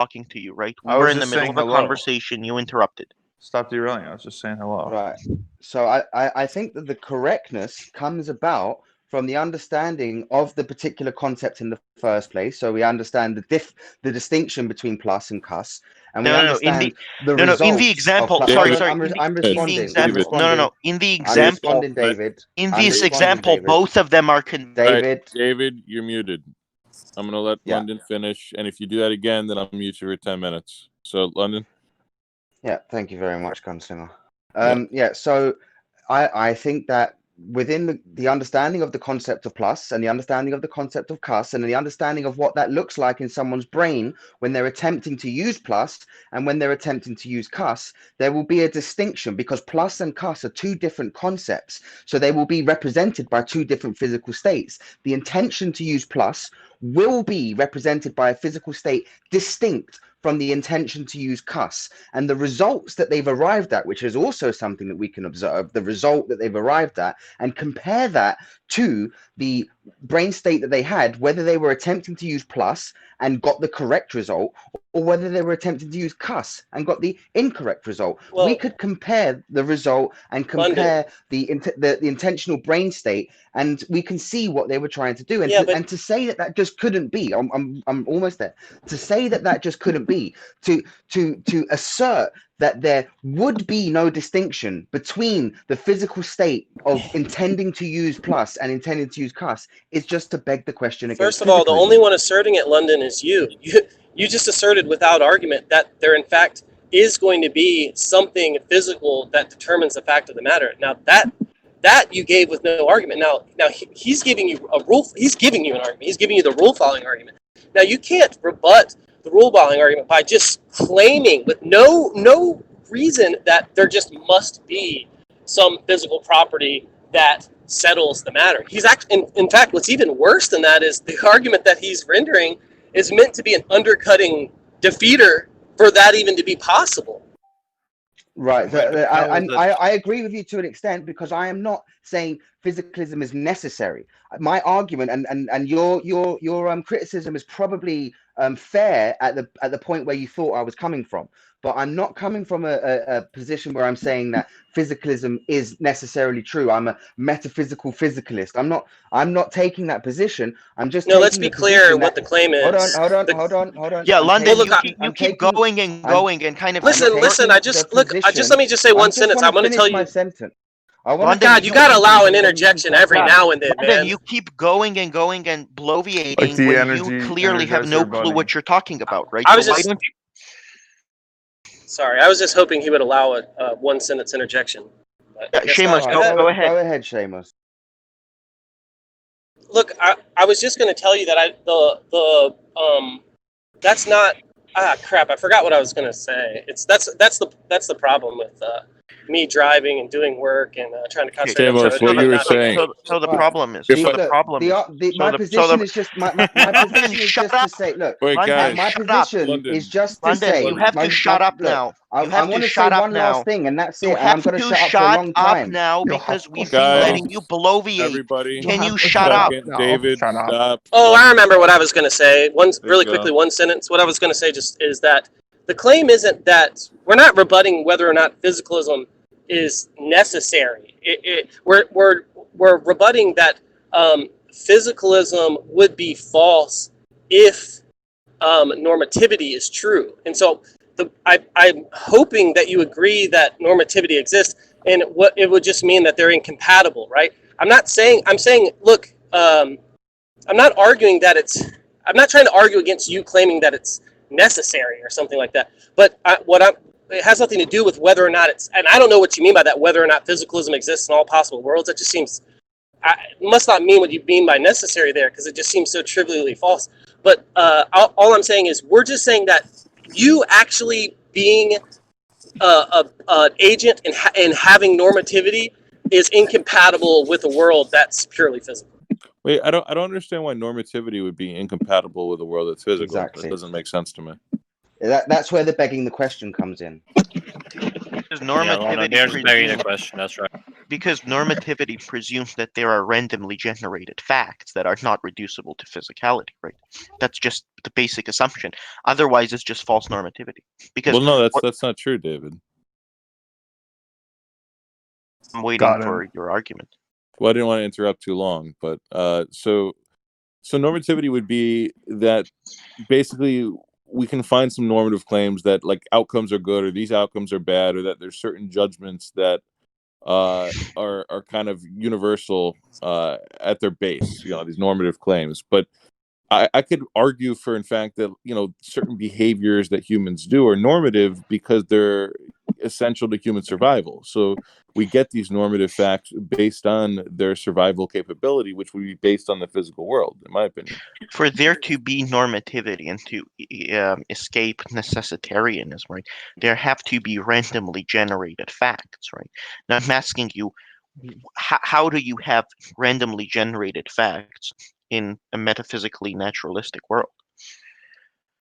talking to you, right? We I were was in the just middle saying of a hello. conversation. You interrupted. Stop derailing. I was just saying hello. Right. So I think that the correctness comes about from the understanding of the particular concept in the first place. So we understand the distinction between plus and cuss, and we understand the results in the example. of plus. Sorry, David, sorry. I'm In responding. the example. I'm responding. No. In the I'm example. responding, David. In I'm this responding, example, David. both of them are David. David, you're muted. I'm going to let Yeah. London finish, and if you do that again, then I'll mute you for 10 minutes. So, London? Yeah, thank you very much, Gunslinger. Yeah. So I think that within the understanding of the concept of plus and the understanding of the concept of cuss and the understanding of what that looks like in someone's brain when they're attempting to use plus and when they're attempting to use cuss, there will be a distinction because plus and cuss are two different concepts. So they will be represented by two different physical states. The intention to use plus will be represented by a physical state distinct from the intention to use cuss, and the results that they've arrived at, which is also something that we can observe, the result that they've arrived at, and compare that to the brain state that they had, whether they were attempting to use plus and got the correct result, or whether they were attempting to use cuss and got the incorrect result. Well, we could compare the result and compare the intentional brain state, and we can see what they were trying to do. And, and to say that that just couldn't be, I'm almost there. To say that that just couldn't be, to assert that there would be no distinction between the physical state of intending to use plus and intending to use cuss is just to beg the question again. First of all, the only one asserting it, London, is you. You just asserted without argument that there, in fact, is going to be something physical that determines the fact of the matter. Now, that you gave with no argument. Now he's giving you a rule. He's giving you an argument. He's giving you the rule following argument. Now, you can't rebut the rule following argument by just claiming with no reason that there just must be some physical property that settles the matter. He's actually, in fact, what's even worse than that is the argument that he's rendering is meant to be an undercutting defeater for that even to be possible. Right. I agree with you to an extent because I am not saying physicalism is necessary. My argument and your criticism is probably fair at the point where you thought I was coming from. But I'm not coming from a position where I'm saying that physicalism is necessarily true. I'm a metaphysical physicalist. I'm not taking that position. I'm just let's be clear what the claim is. Hold on. Yeah, London, you keep going and going and kind of listen. Let me just say one sentence. I'm going to tell you my sentence. God, you got to allow an interjection every now and then, man. You keep going and bloviating Like the when energy, you clearly have no clue what you're talking about, right? I was Sorry, I was just hoping he would allow a one-sentence interjection. Seamus, go ahead. Go ahead, Seamus. Look, I was just going to tell you that that's not crap. I forgot what I was going to say. That's the problem with me driving and doing work and trying to concentrate. Seamus, what you were saying. So the problem is my position is just my position is just to say, look, wait, guys, my position is just to say, you have to shut up now. I want to say one last thing, and that's it. And I'm going to shut up for a long time now because we've been letting you bloviate. Everybody, can you shut up? David, stop. Oh, I remember what I was going to say. Really quickly, one sentence. What I was going to say just is that the claim isn't that we're not rebutting whether or not physicalism is necessary. We're rebutting that physicalism would be false if normativity is true. And so I'm hoping that you agree that normativity exists, and what it would just mean that they're incompatible, right? I'm saying, look, I'm not arguing that I'm not trying to argue against you claiming that it's necessary or something like that. But it has nothing to do with whether or not and I don't know what you mean by that, whether or not physicalism exists in all possible worlds. That just seems, it must not mean what you mean by necessary there, because it just seems so trivially false. But all I'm saying is we're just saying that you actually being an agent and having normativity is incompatible with a world that's purely physical. Wait, I don't understand why normativity would be incompatible with a world that's physical. Exactly. That doesn't make sense to me. That's where the begging the question comes in. Normativity there's begging the question. That's right. because normativity presumes that there are randomly generated facts that are not reducible to physicality, right? That's just the basic assumption. Otherwise, it's just false normativity. Because Well, no, that's not true, David. I'm waiting Got for him. your argument. Well, I didn't want to interrupt too long, but so normativity would be that basically we can find some normative claims that like outcomes are good or these outcomes are bad, or that there's certain judgments that are kind of universal at their base, these normative claims. But I could argue for, in fact, that certain behaviors that humans do are normative because they're essential to human survival. So we get these normative facts based on their survival capability, which would be based on the physical world, in my opinion. For there to be normativity and to escape necessitarianism, right, there have to be randomly generated facts, right? Now I'm asking you, how do you have randomly generated facts in a metaphysically naturalistic world?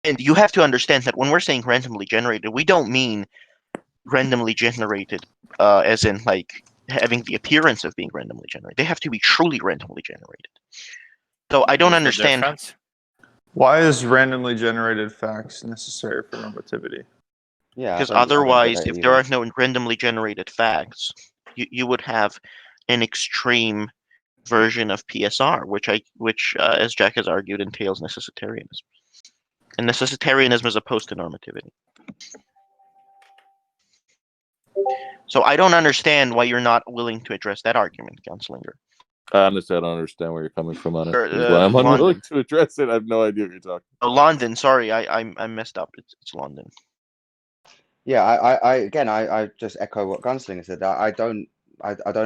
And you have to understand that when we're saying randomly generated, we don't mean randomly generated as in like having the appearance of being randomly generated. They have to be truly randomly generated. So I don't What's the understand. difference? Why is randomly generated facts necessary for normativity? Yeah, Because I don't get otherwise, that if there either. are no randomly generated facts, you would have an extreme version of PSR, which as Jack has argued, entails necessitarianism. And necessitarianism is opposed to normativity. So I don't understand why you're not willing to address that argument, Gunslinger. Honestly, I don't understand where you're coming from on it. Or, That's why I'm unwilling London. to address it. I have no idea what you're talking Oh, London, sorry, I messed up. It's London. Yeah, I just echo what Gunslinger said. I don't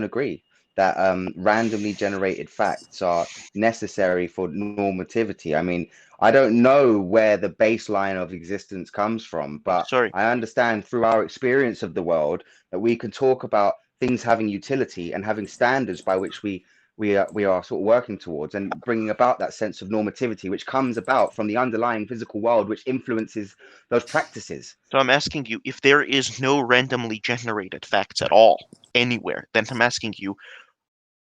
agree that randomly generated facts are necessary for normativity. I mean, I don't know where the baseline of existence comes from, but Sorry. I understand through our experience of the world that we can talk about things having utility and having standards by which we are sort of working towards and bringing about that sense of normativity, which comes about from the underlying physical world, which influences those practices. So I'm asking you, if there is no randomly generated facts at all anywhere, then I'm asking you,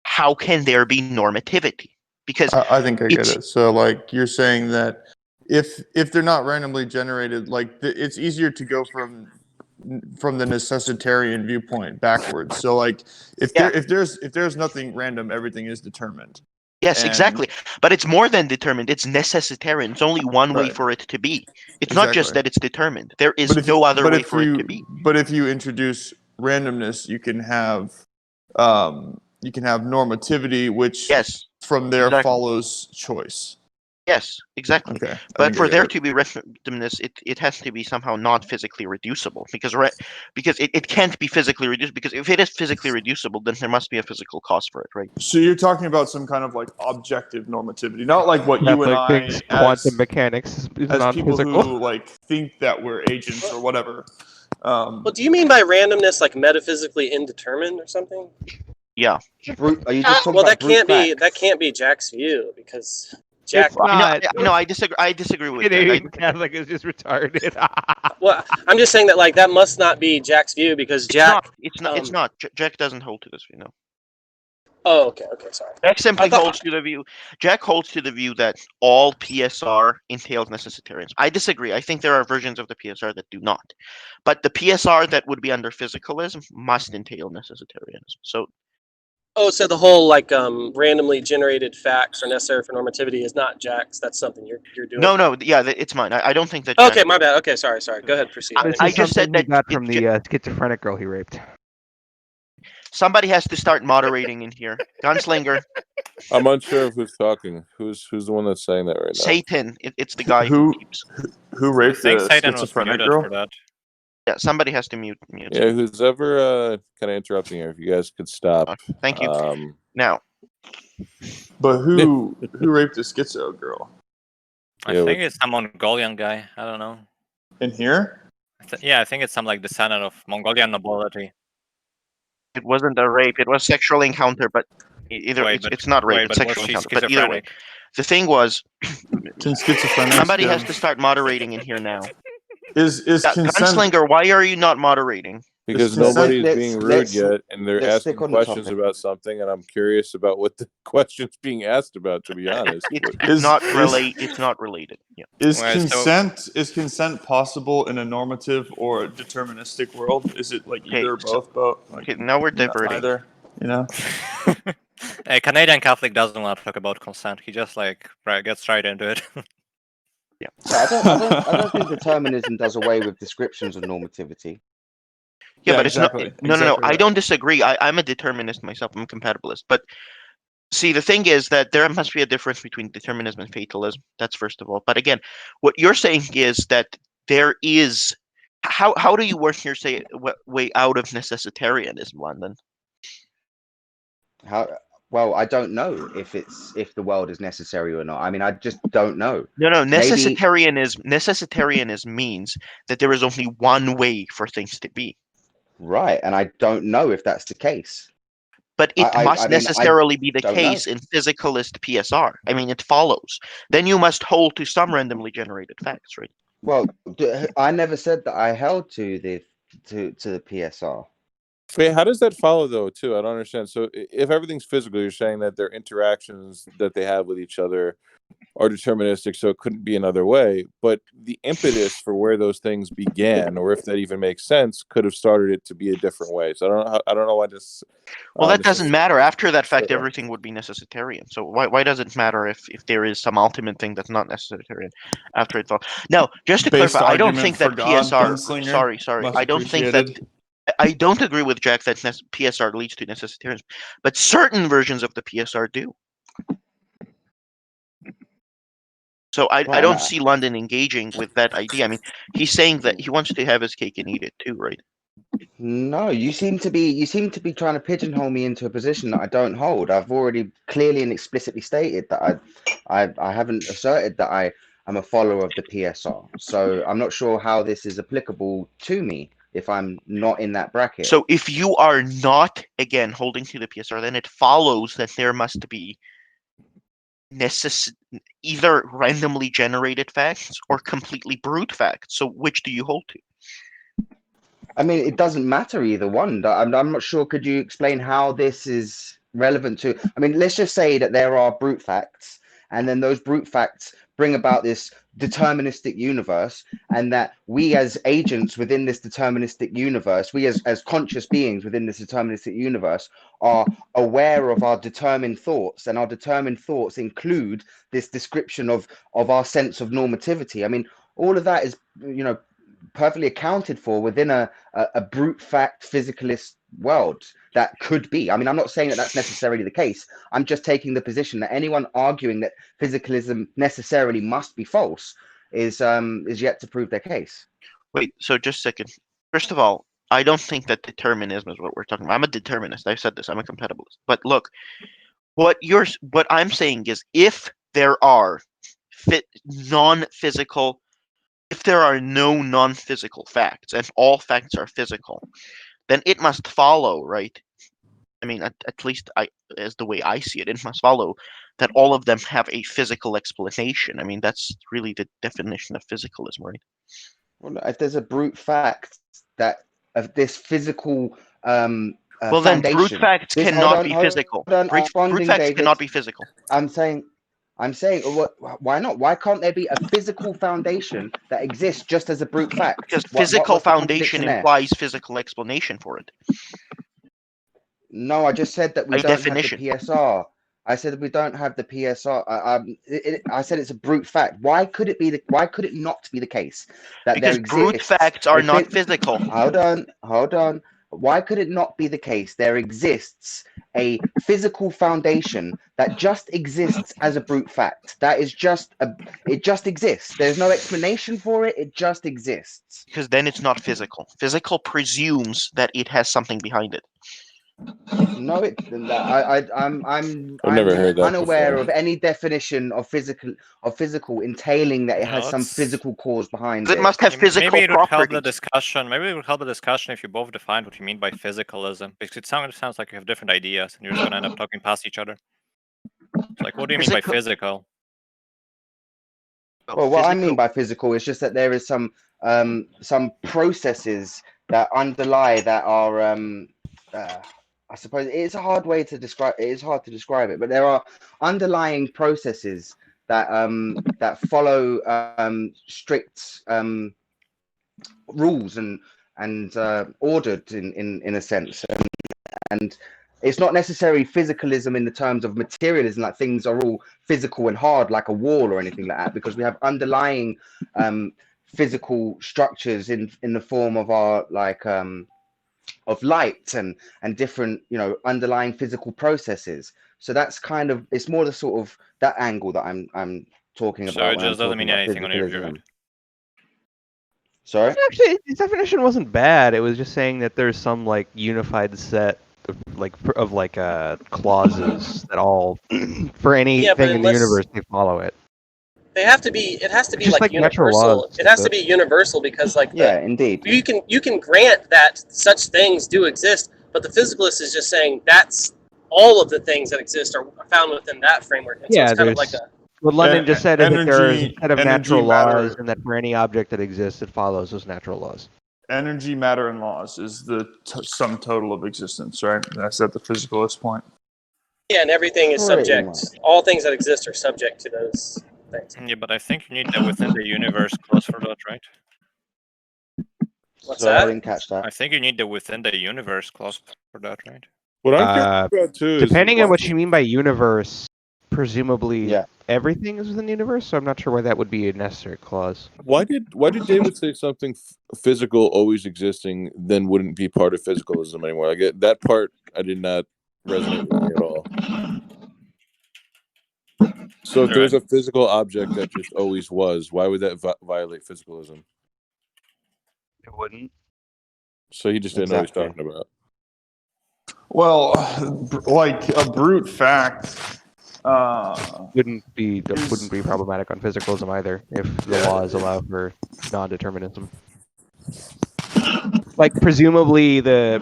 how can there be normativity? Because I think I get it's it. So, like, you're saying that if they're not randomly generated, like it's easier to go from the necessitarian viewpoint backwards. So, like, if there's nothing random, everything is determined. yes, And- exactly. But it's more than determined. It's necessitarian. It's only one way Right. for it to be. It's not just Exactly. that it's determined. There is But no other way for it to be. But if you introduce randomness, you can have normativity, which Yes, from there exactly. follows choice. Yes, exactly. Okay. But for there to be randomness, it has to be somehow not physically reducible, because it can't be physically reduced, because if it is physically reducible, then there must be a physical cause for it, right? So you're talking about some kind of like objective normativity, not like what you and I thinks quantum mechanics is as people non-physical. who like think that we're agents or whatever. Well, do you mean by randomness like metaphysically indeterminate or something? Yeah. Are you just talking Well, about that can't be Jack's view, because Jack. It's not. No, I disagree. I disagree with Canadian that. Catholic is just retarded. Well, I'm just saying that like that must not be Jack's view, because Jack. It's not. Jack doesn't hold to this view. No. Oh, okay, sorry. Jack simply holds to the view. Jack holds to the view that all PSR entails necessitarianism. I disagree. I think there are versions of the PSR that do not, but the PSR that would be under physicalism must entail necessitarianism. So. Oh, so the whole like randomly generated facts are necessary for normativity is not Jack's. That's something you're doing. No, yeah, it's mine. I don't think that. Okay, my bad. Okay, sorry. Go ahead, proceed. I just said that he got from the schizophrenic girl he raped. Somebody has to start moderating in here. Gunslinger. I'm unsure of who's talking. Who's the one that's saying that right now? Satan. It's the guy who keeps. who raped I think the Satan was schizophrenic muted girl. for that. Yeah, somebody has to mute. Yeah, who's ever kind of interrupting here? If you guys could stop. Thank you. Now. But who raped the schizo girl? I think it's some Mongolian guy. I don't know. In here? I think it's some like descendant of Mongolian nobility. It wasn't a rape. It was sexual encounter, but it's not rape. It's sexual encounter. But either way, the thing was, somebody has to start moderating in here now. Is consent... Gunslinger, why are you not moderating? because consent- nobody's being rude yet, and they're let's stick asking on the questions topic. about something, and I'm curious about what the question's being asked about. To be honest, It's Is- not is- It's not related. Yeah. Is Well, so- consent possible in a normative or a deterministic world? Is it like Okay, either or so- both? Both? Like, Okay, now we're diverting. neither. You know. A Canadian Catholic doesn't want to talk about consent. He just gets right into it. So I don't think determinism does away with descriptions of normativity. Yeah, Yeah, but exactly, it's not. No. exactly I right. don't disagree. I'm a determinist myself. I'm a compatibilist. But see, the thing is that there must be a difference between determinism and fatalism. That's first of all. But again, what you're saying is that there is. How do you work your way out of necessitarianism, London? How? Well, I don't know if the world is necessary or not. I mean, I just don't know. No. Maybe Necessitarianism means that there is only one way for things to be. right, and I don't know if that's the case. But it must I mean, necessarily be the don't case in physicalist PSR. I mean, it follows. Then you must hold to some randomly generated facts, right? Well, I never said that I held to the PSR. Wait, how does that follow though? Too, I don't understand. So, if everything's physical, you're saying that their interactions that they have with each other are deterministic, so it couldn't be another way. But the impetus for where those things began, or if that even makes sense, could have started it to be a different way. So I don't know why this. Well, that doesn't matter. After that fact, Sure. everything would be necessitarian. So why does it matter if there is some ultimate thing that's not necessitarian after it's all? Now, just to Based clarify, I don't argument think for that God, PSR. Gunslinger. Sorry. Much I don't think that. appreciated. I don't agree with Jack that PSR leads to necessitarianism, but certain versions of the PSR do. So I Right, don't see London engaging with that idea. I mean, he's saying that he wants to have his cake and eat it too, right? No, you seem to be trying to pigeonhole me into a position that I don't hold. I've already clearly and explicitly stated that I haven't asserted that I am a follower of the PSR. So I'm not sure how this is applicable to me if I'm not in that bracket. So if you are not, again, holding to the PSR, then it follows that there must be either randomly generated facts or completely brute facts. So which do you hold to? I mean, it doesn't matter either one. I'm not sure. Could you explain how this is relevant to? I mean, let's just say that there are brute facts, and then those brute facts bring about this deterministic universe, and that we as agents within this deterministic universe, we as conscious beings within this deterministic universe, are aware of our determined thoughts, and our determined thoughts include this description of our sense of normativity. I mean, all of that is, perfectly accounted for within a brute fact physicalist world that could be. I mean, I'm not saying that that's necessarily the case. I'm just taking the position that anyone arguing that physicalism necessarily must be false is yet to prove their case. Wait, so just a second. First of all, I don't think that determinism is what we're talking about. I'm a determinist. I've said this. I'm a compatibilist. But look, what I'm saying is if there are non-physical, if there are no non-physical facts and all facts are physical, then it must follow, right? I mean, at least as the way I see it, it must follow that all of them have a physical explanation. I mean, that's really the definition of physicalism, right? Well, if there's a brute fact that of this physical well, then brute facts cannot be physical. Brute facts cannot be physical. I'm saying, why not? Why can't there be a physical foundation that exists just as a brute fact? Because physical foundation implies physical explanation for it. No, I just said that we don't have the PSR. I said that we don't have the PSR. I said it's a brute fact. Why could it not be the case that because there exists? Brute facts are not physical. Hold on. Why could it not be the case there exists a physical foundation that just exists as a brute fact? That is it just exists. There's no explanation for it. It just exists. Because then it's not physical. Physical presumes that it has something behind it. No, I'm never heard that unaware before. of any definition of physical entailing that it has some physical cause behind it. It must have physical maybe it would help properties. the discussion. Maybe it would help the discussion if you both defined what you mean by physicalism, because it sounds like you have different ideas and you're just gonna end up talking past each other. It's like, what do you mean by physical? Well, what I mean by physical is just that there is some processes that underlie that are I suppose it's a hard way to describe it is hard to describe it, but there are underlying processes that that follow strict rules and ordered in a sense, and it's not necessarily physicalism in the terms of materialism, like things are all physical and hard like a wall or anything like that, because we have underlying physical structures in the form of our like of light and different, you know, underlying physical processes. So that's kind of, it's more the sort of that angle that I'm talking So about it when I'm just doesn't talking mean about anything on your view, right? physicalism. Sorry? Actually, his definition wasn't bad. It was just saying that there's some like unified set of clauses that all for Yeah, but anything in the unless universe they follow it. they have to be, it has to be Just like like natural laws. universal. It has to be universal because like Yeah, indeed. you can grant that such things do exist, but the physicalist is just saying that's all of the things that exist are found within that framework, and so it's Yeah, kind of like there's a what London just said is that there is a set of energy, natural laws, matter, and that for any object that exists, it follows those natural laws. energy, matter, and laws is the sum total of existence, right? That's at the physicalist point. yeah, and everything is Pretty subject. much. All things that exist are subject to those things. Yeah, but I think you need the within the universe clause for that, right? What's Sorry, I that? didn't catch that. I think you need the within the universe clause for that, right? What I'm curious about too is Depending on why what you mean by universe, presumably Yeah. everything is within the universe. So I'm not sure why that would be a necessary clause. why did David say something physical always existing then wouldn't be part of physicalism anymore? Like that part I did not resonate with me at all. So if there's a physical object that just always was, why would that violate physicalism? It wouldn't. So he just didn't know what he's talking about. Well, like a brute fact wouldn't be problematic on physicalism either if the laws allow for non-determinism. Like presumably the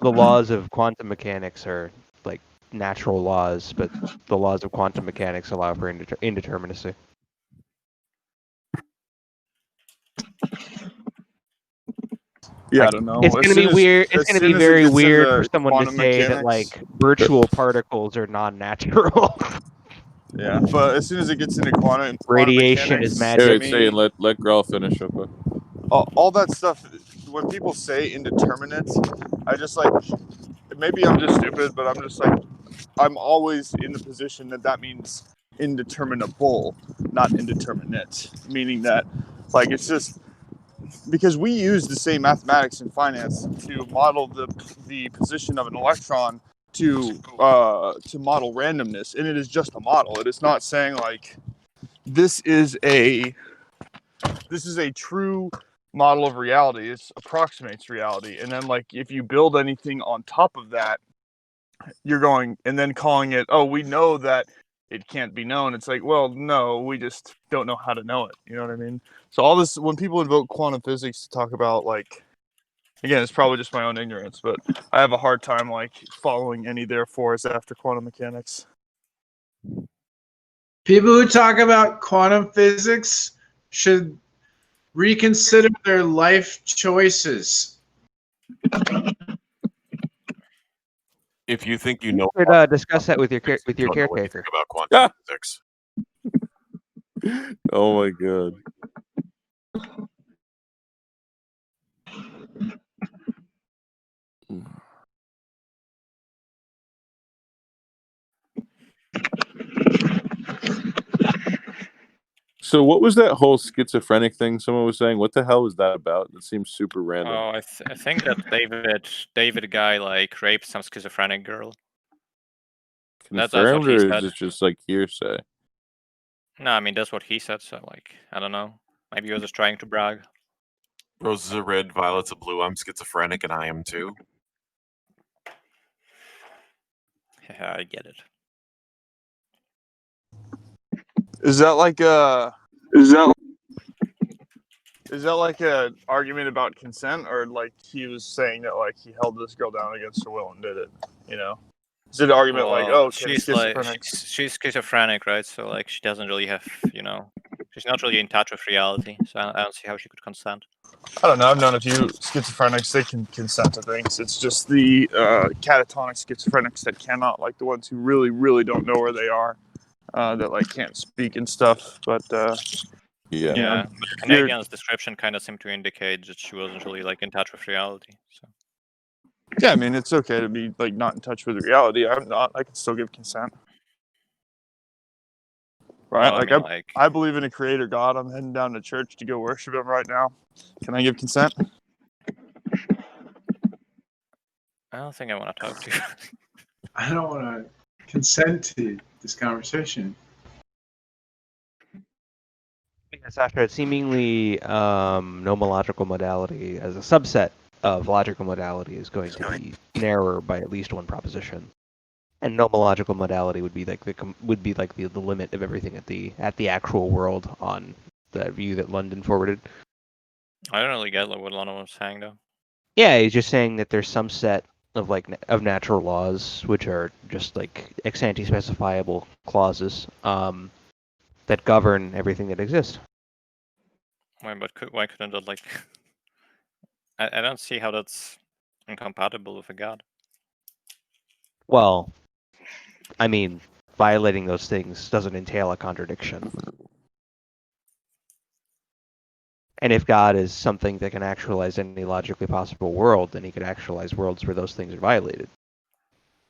laws of quantum mechanics are like natural laws, but the laws of quantum mechanics allow for indeterminacy. Yeah, like, I don't know. It's gonna be weird. It's gonna be very weird for someone to say mechanics, that like virtual particles are non-natural. Yeah, but as soon as it gets into quantum radiation mechanics, is magic. Say let Grawl finish real quick. All that stuff. When people say indeterminate, I just like, maybe I'm just stupid, but I'm just like, I'm always in the position that means indeterminable, not indeterminate, meaning that like it's just because we use the same mathematics in finance to model the position of an electron to model randomness, and it is just a model. It is not saying like this is a true model of reality. It approximates reality, and then like if you build anything on top of that, you're going and then calling it, oh, we know that it can't be known. It's like, well, no, we just don't know how to know it. You know what I mean? So all this, when people invoke quantum physics to talk about, like, again, it's probably just my own ignorance, but I have a hard time like following any therefores after quantum mechanics. People who talk about quantum physics should reconsider their life choices. If you think you know, You could discuss that with your caretaker about quantum physics. Oh my god. So what was that whole schizophrenic thing someone was saying? What the hell was that about? It seems super random. Oh, I think that David guy like raped some schizophrenic girl. Confirmed, that's what he or said. is it just like hearsay? No, I mean that's what he said. So like, I don't know. Maybe he was just trying to brag. Roses are red, violets are blue. I'm schizophrenic, and I am too. Yeah, I get it. Is that like a argument about consent, or like he was saying that like he held this girl down against her will and did it? You know, is it an argument like, oh, she's schizophrenic, right? So like she doesn't really have, She's not really in touch with reality, so I don't see how she could consent. I don't know. I've known a few schizophrenics that can consent to things. It's just the catatonic schizophrenics that cannot, like the ones who really, really don't know where they are, that like can't speak and stuff. But yeah, but Canadian's description kind of seemed to indicate that she wasn't really like in touch with reality. So yeah, I mean, it's okay to be like not in touch with reality. I'm not. I can still give consent. Right? Well, I believe in a creator God. I'm heading down to church to go worship him right now. Can I give consent? I don't think I want to talk to you. I don't want to consent to this conversation. Sasha, seemingly nomological modality as a subset of logical modality is going to be narrower by at least one proposition, and nomological modality would be like the limit of everything at the actual world on the view that London forwarded. I don't really get what Lana was saying though. Yeah, he's just saying that there's some set of of natural laws which are just like ex ante specifiable clauses that govern everything that exists. Why couldn't that like? I don't see how that's incompatible with a god. Well, I mean, violating those things doesn't entail a contradiction. And if God is something that can actualize any logically possible world, then he could actualize worlds where those things are violated.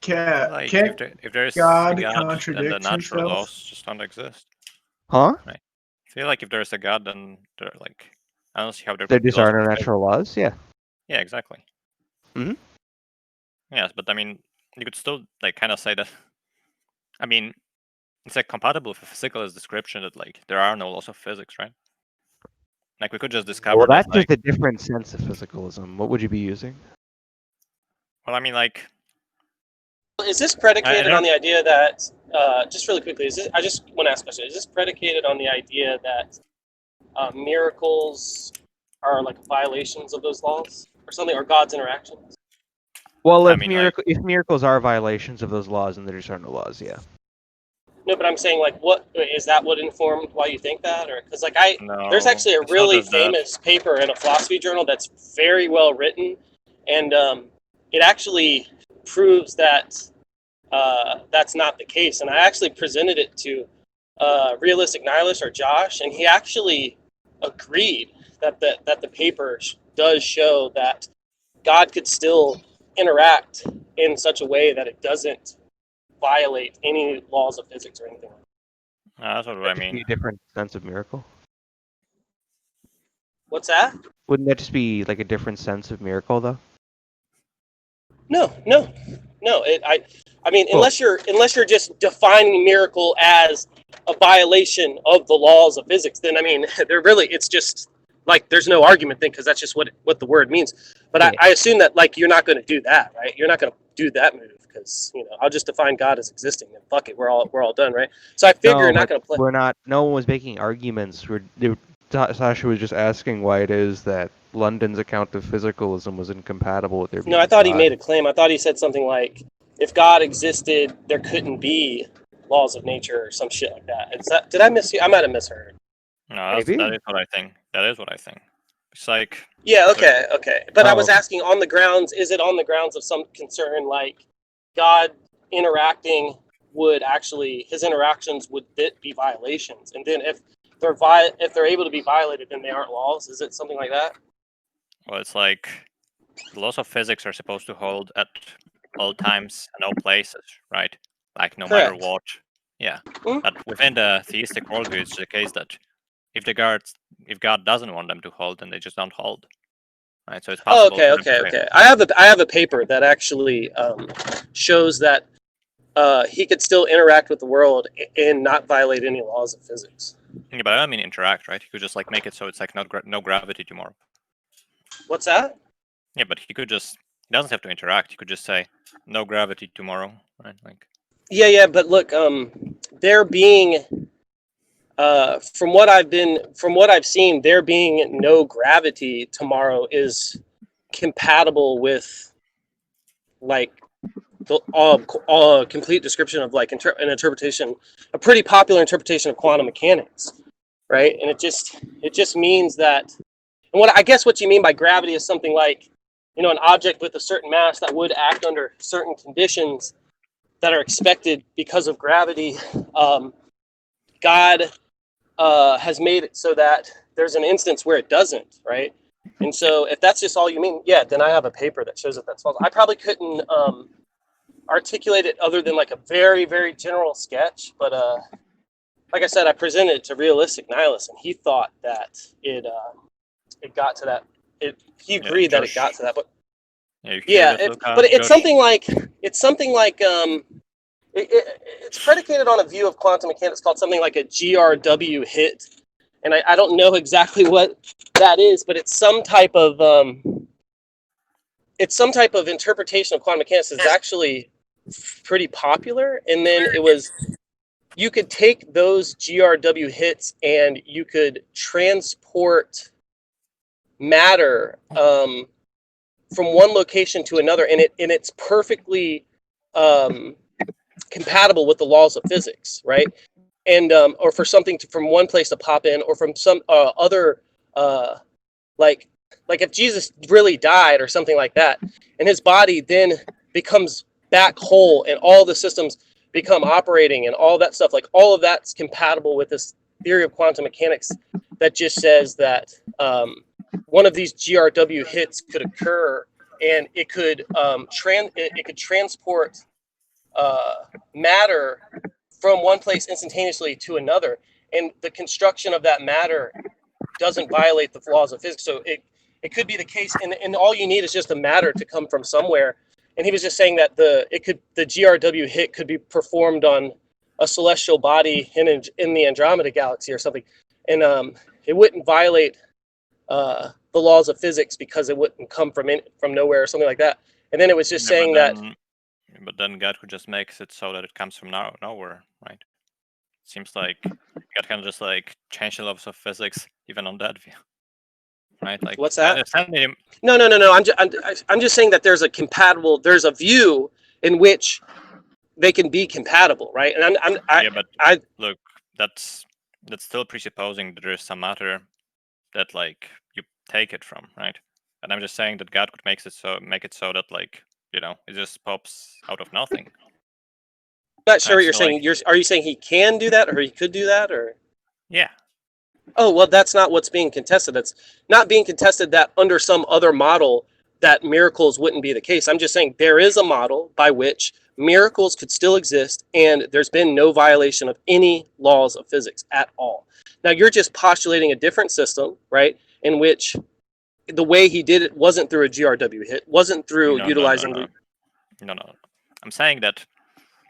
Like, Can't if there's God a god, then the contradict natural himself? laws just don't exist. Huh? Right. I feel like if there's a god, then they're like, I don't see how There just are no natural laws. Yeah. Yeah, exactly. Mhm. Yes, but I mean, you could still like kind of say that. I mean, it's like compatible with a physicalist description that like there are no laws of physics, right? Like we could just discover Well, that's that, like, just a different sense of physicalism. What would you be using? well, I mean, like, Is this predicated don't- on the idea that, just really quickly, I just want to ask a question. Is this predicated on the idea that miracles are like violations of those laws or something, or God's interactions? Well, I if mean, like, if miracles are violations of those laws, then there just are no laws. Yeah. No, but I'm saying, like, what is that? What informed why you think that, or because like no, there's actually a it's not really just that. famous paper in a philosophy journal that's very well written, and it actually proves that that's not the case. And I actually presented it to Realistic Nihilist, or Josh, and he actually agreed that the paper does show that God could still interact in such a way that it doesn't violate any laws of physics or anything. That's what I Be mean. a different sense of miracle. What's that? Wouldn't that just be like a different sense of miracle, though? No. I mean, Well- unless you're just defining miracle as a violation of the laws of physics, then I mean, it's just like there's no argument then, because that's just what the word means. But Yeah. I assume that like you're not going to do that, right? You're not going to do that move because I'll just define God as existing and fuck it, we're all done, right? So I figure you're not going to play. We're not. No one was making arguments. Sasha was just asking why it is that London's account of physicalism was incompatible with their view. No, I thought he made a claim. I thought he said something like, if God existed, there couldn't be laws of nature or some shit like that. Did I miss you? I might have misheard. No, Maybe. that is what I think. That is what I think. It's like, Yeah, okay. But I was okay. asking on the grounds, is it on the grounds of some concern, like God interacting his interactions would be violations? And then if they're able to be violated, then they aren't laws? Is it something like that? well, it's like the laws of physics are supposed to hold at all times and all places, right? Like no matter Correct. what. Yeah. Mhm. But within the theistic worldview, it's the case that if God doesn't want them to hold, then they just don't hold. Right. So it's Oh, possible. okay. I have a paper that actually shows that he could still interact with the world and not violate any laws of physics. Yeah, but I don't mean interact, right? He could just like make it so it's like no gravity tomorrow. What's that? Yeah, but he doesn't have to interact. He could just say no gravity tomorrow, right? Like. Yeah, but look, there being, from what I've seen, there being no gravity tomorrow is compatible with, like, the complete description of like an interpretation, a pretty popular interpretation of quantum mechanics. right? And it just means that, and what you mean by gravity is something like, an object with a certain mass that would act under certain conditions that are expected because of gravity. God has made it so that there's an instance where it doesn't, right? And so if that's just all you mean, yeah, then I have a paper that shows that that's false. I probably couldn't articulate it other than like a very, very general sketch, but like I said, I presented it to realistic nihilist, and he thought that it got to that. He agreed that it got to that, but but it's something like it's predicated on a view of quantum mechanics called something like a GRW hit, and I don't know exactly what that is, but it's some type of interpretation of quantum mechanics that's actually pretty popular. And then you could take those GRW hits and you could transport matter from one location to another, and it's perfectly compatible with the laws of physics, right? And or for something from one place to pop in, or from some other like if Jesus really died or something like that, and his body then becomes back whole, and all the systems become operating and all that stuff, like all of that's compatible with this theory of quantum mechanics that just says that one of these GRW hits could occur, and it could transport matter from one place instantaneously to another, and the construction of that matter doesn't violate the laws of physics. So it could be the case, and all you need is just the matter to come from somewhere. And he was just saying that the GRW hit could be performed on a celestial body in the Andromeda galaxy or something, and it wouldn't violate the laws of physics because it wouldn't come from nowhere or something like that. And then it was just saying that. But then God could just make it so that it comes from nowhere, right? It seems like God can just like change the laws of physics even on that view, right? Like, what's that? No. I'm just saying that there's a view in which they can be compatible, right? And look, that's still presupposing that there is some matter that like you take it from, right? And I'm just saying that God could make it so that like, it just pops out of nothing. I'm not sure what you're saying. Are you saying he can do that, or he could do that, or? Yeah. Oh, well, that's not what's being contested. That's not being contested that under some other model that miracles wouldn't be the case. I'm just saying there is a model by which miracles could still exist, and there's been no violation of any laws of physics at all. Now, you're just postulating a different system, right, in which the way he did it wasn't through a GRW hit, wasn't through utilizing... No. I'm saying that,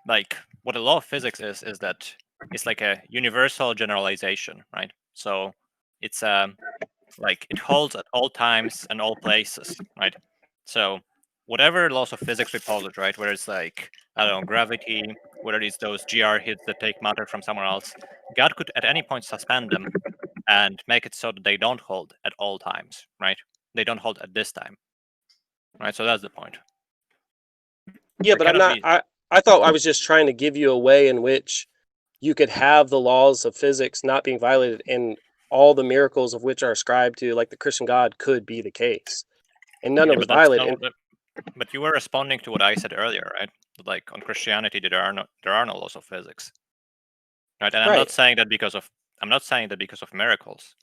like, what a law of physics is that it's like a universal generalization, right? So it's like it holds at all times and all places, right? So whatever laws of physics we posit, right? Whether it's like, I don't know, gravity, whether it's those GR hits that take matter from somewhere else, God could at any point suspend them and make it so that they don't hold at all times, right? They don't hold at this time, right? So that's the point. Yeah, but I thought I was just trying to give you a way in which you could have the laws of physics not being violated, and all the miracles of which are ascribed to, like, the Christian God could be the case, and none of it was violated. But you were responding to what I said earlier, right? Like, on Christianity, there are no laws of physics, right? And I'm not saying that because of miracles.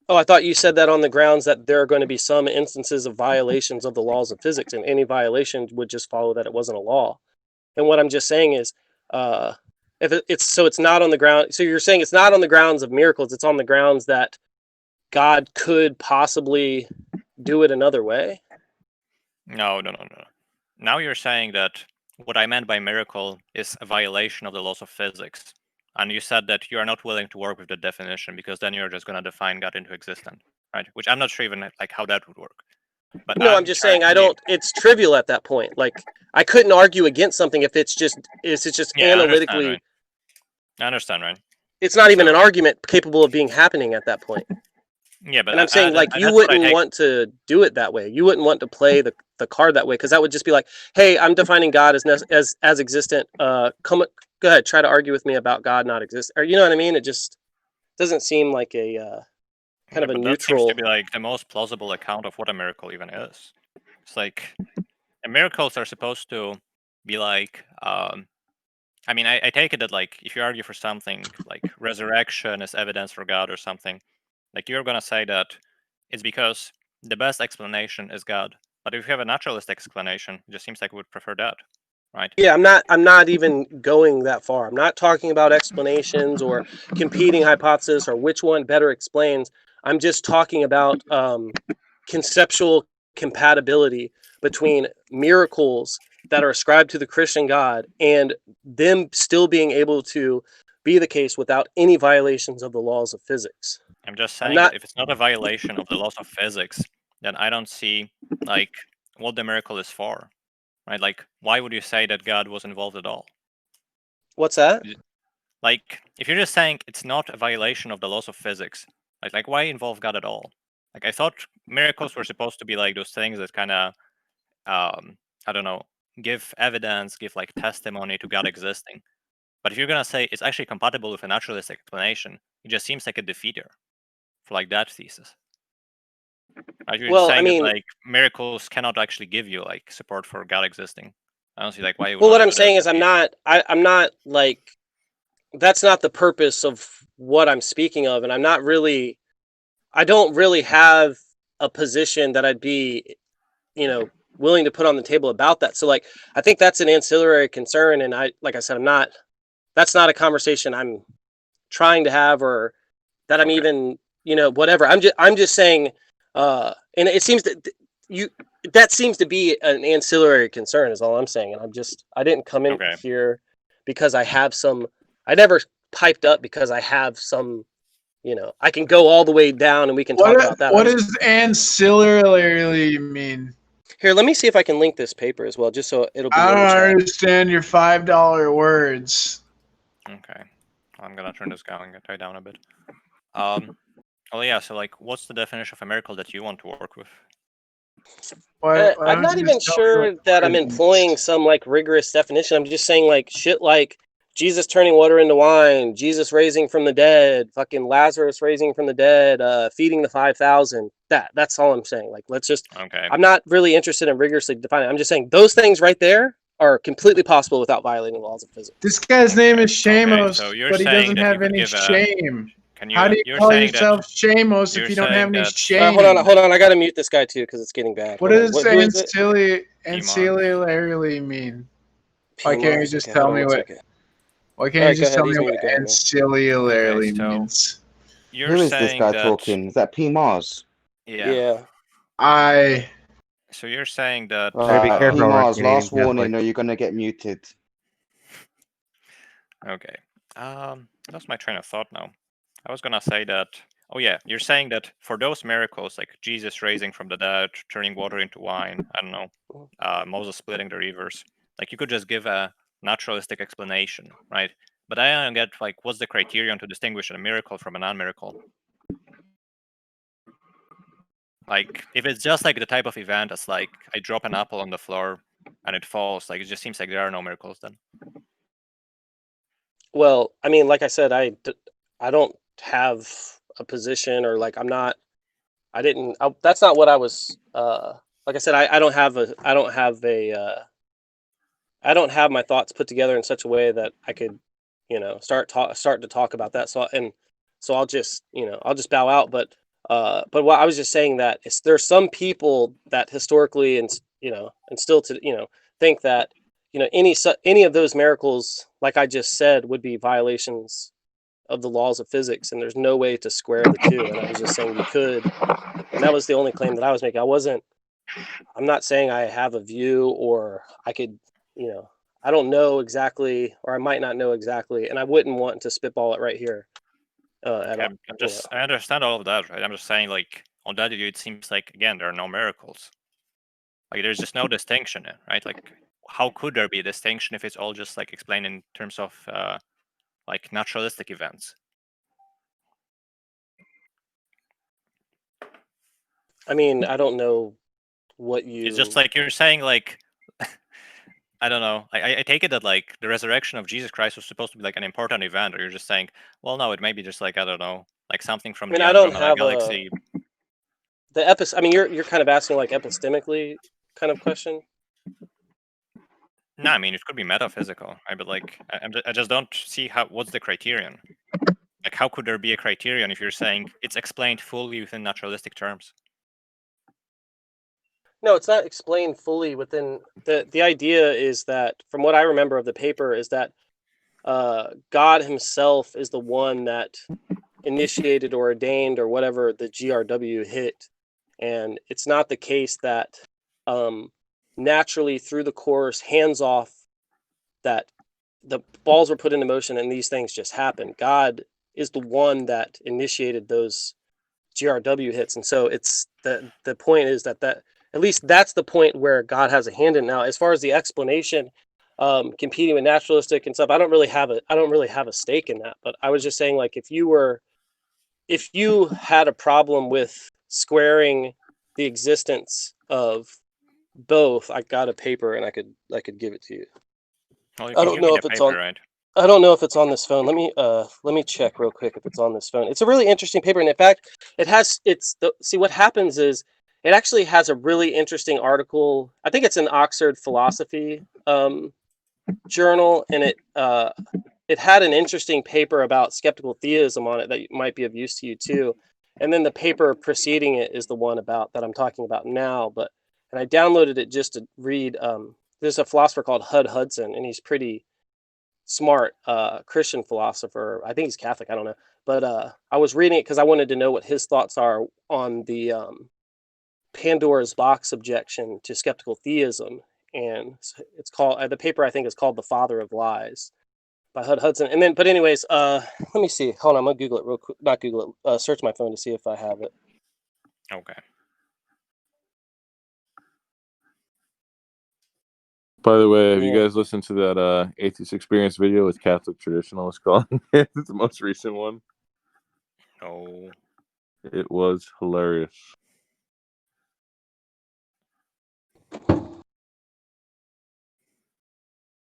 Oh, I thought you said that on the grounds that there are going to be some instances of violations of the laws of physics, and any violation would just follow that it wasn't a law. And what I'm just saying is, if it's not on the ground. So you're saying it's not on the grounds of miracles; it's on the grounds that God could possibly do it another way. No. Now you're saying that what I meant by miracle is a violation of the laws of physics. And you said that you are not willing to work with the definition because then you're just going to define God into existence, right? Which I'm not sure even like how that would work. But no, I'm just saying it's trivial at that point. Like, I couldn't argue against something if it's just analytically. I understand, right? It's not even an argument capable of being happening at that point. Yeah, but and I'm saying you wouldn't want to do it that way. You wouldn't want to play the card that way, because that would just be like, hey, I'm defining God as existent. Go ahead, try to argue with me about God not existing. Or, you know what I mean? It just... doesn't seem like a kind of a but that seems to neutral. be like the most plausible account of what a miracle even is. It's like miracles are supposed to be like. I mean, I take it that like if you argue for something like resurrection is evidence for God or something, like you're gonna say that it's because the best explanation is God. But if you have a naturalistic explanation, it just seems like we would prefer that, right? Yeah, I'm not even going that far. I'm not talking about explanations or competing hypotheses or which one better explains. I'm just talking about conceptual compatibility between miracles that are ascribed to the Christian God and them still being able to be the case without any violations of the laws of physics. I'm just I'm saying not that if it's not a violation of the laws of physics, then I don't see like what the miracle is for, right? Like, why would you say that God was involved at all? What's that? Like, if you're just saying it's not a violation of the laws of physics, like why involve God at all? Like, I thought miracles were supposed to be like those things that kind of, I don't know, give evidence, give like testimony to God existing. But if you're gonna say it's actually compatible with a naturalistic explanation, it just seems like a defeater for like that thesis. Like you're just Well, I saying that mean, like miracles cannot actually give you like support for God existing. I don't see like why you would well, want what to I'm do that. saying is I'm not like that's not the purpose of what I'm speaking of, and I don't really have a position that I'd be, willing to put on the table about that. So like I think that's an ancillary concern, and like I said, that's not a conversation I'm trying to have or that I'm Okay. even, whatever. I'm just saying and it seems that seems to be an ancillary concern is all I'm saying. And I didn't come in Okay. here because I never piped up because I have some, I can go all the way down and we can talk about that. What does ancillarily mean? Here, let me see if I can link this paper as well, just so it'll be I in the don't chat. understand your $5 words. Okay. I'm gonna turn this guy down a bit. Well, yeah. So, like, what's the definition of a miracle that you want to work with? Why I'm don't not you even just tell me what sure the that I'm word means? employing some like rigorous definition. I'm just saying like shit like Jesus turning water into wine, Jesus raising from the dead, fucking Lazarus raising from the dead, feeding the 5,000. That's all I'm saying. Like, let's just. Okay. I'm not really interested in rigorously defining. I'm just saying those things right there are completely possible without violating the laws of physics. This guy's name is Okay, Shamos, so you're but he saying doesn't that you have could any give a. shame. Can How do you You're call saying that. yourself Shamos You're if you don't have saying any that. shame? Hold on. I gotta mute this guy too because it's getting bad. What Hold on. does Who is it? ancillarily mean? Why can't you PMOS. just Okay, tell hold on me one what? second. Why All can't you right, go just ahead. tell He's me what muted. Go ahead, man. ancillarily Okay, so means? you're Who is saying this guy that. talking? Is that P Mars? Yeah. I So you're saying that. Better be P careful, Mars, Canadian last warning, Catholic. or you're gonna get muted. Okay. That's my train of thought now. I was gonna say that. Oh yeah, you're saying that for those miracles, like Jesus raising from the dead, turning water into wine, I don't know, Moses splitting the rivers, like you could just give a naturalistic explanation, right? But I don't get like what's the criterion to distinguish a miracle from a non-miracle? Like if it's just like the type of event that's like I drop an apple on the floor and it falls, like it just seems like there are no miracles then. Well, I mean, like I said, I don't have a position or like that's not what I was like I said, I don't have I don't have my thoughts put together in such a way that I could, start to talk about that. So I'll just, I'll just bow out. But what I was just saying that there's some people that historically and and still to think that any of those miracles, like I just said, would be violations of the laws of physics, and there's no way to square the two. And I was just saying you could, and that was the only claim that I was making. I'm not saying I have a view or I could, I don't know exactly, or I might not know exactly, and I wouldn't want to spitball it right here. At all. I understand all of that, right? I'm just saying, like on that view, it seems like again there are no miracles. Like there's just no distinction, right? Like how could there be a distinction if it's all just like explained in terms of like naturalistic events? I mean, I don't know what It's just you. like you're saying, like I don't know. I take it that like the resurrection of Jesus Christ was supposed to be like an important event, or you're just saying, well, no, it may be just like, I don't know, like something from I mean, the I don't Andromeda have galaxy. I mean, you're kind of asking like epistemically kind of question. No, I mean it could be metaphysical, right? But like, I just don't see what's the criterion. Like, how could there be a criterion if you're saying it's explained fully within naturalistic terms? No, it's not explained fully within the idea is that, from what I remember of the paper, is that God himself is the one that initiated or ordained or whatever the GRW hit, and it's not the case that naturally through the course, hands off, that the balls were put into motion and these things just happened. God is the one that initiated those GRW hits, and so it's the point is that at least that's the point where God has a hand in. Now, as far as the explanation, competing with naturalistic and stuff, I don't really have a stake in that. But I was just saying, like, if you had a problem with squaring the existence of both, I got a paper and I could give it to you. Well, you I can don't give know me if the it's paper, on. right? I don't know if it's on this phone. Let me check real quick if it's on this phone. It's a really interesting paper, and in fact, see what happens is it actually has a really interesting article. I think it's an Oxford philosophy journal, and it had an interesting paper about skeptical theism on it that might be of use to you too. And then the paper preceding it is the one about that I'm talking about now. And I downloaded it just to read. There's a philosopher called Hud Hudson, and he's pretty smart Christian philosopher. I think he's Catholic. I don't know, but I was reading it because I wanted to know what his thoughts are on the Pandora's box objection to skeptical theism, and it's called the paper I think is called "The Father of Lies" by Hud Hudson. And then, but anyways, let me see. Hold on, I'm gonna Google it real quick. Not Google it. Search my phone to see if I have it. Okay. By the way, have you Yeah. guys listened to that Atheist Experience video with Catholic Traditionalists calling it? It's the most recent one. No. It was hilarious.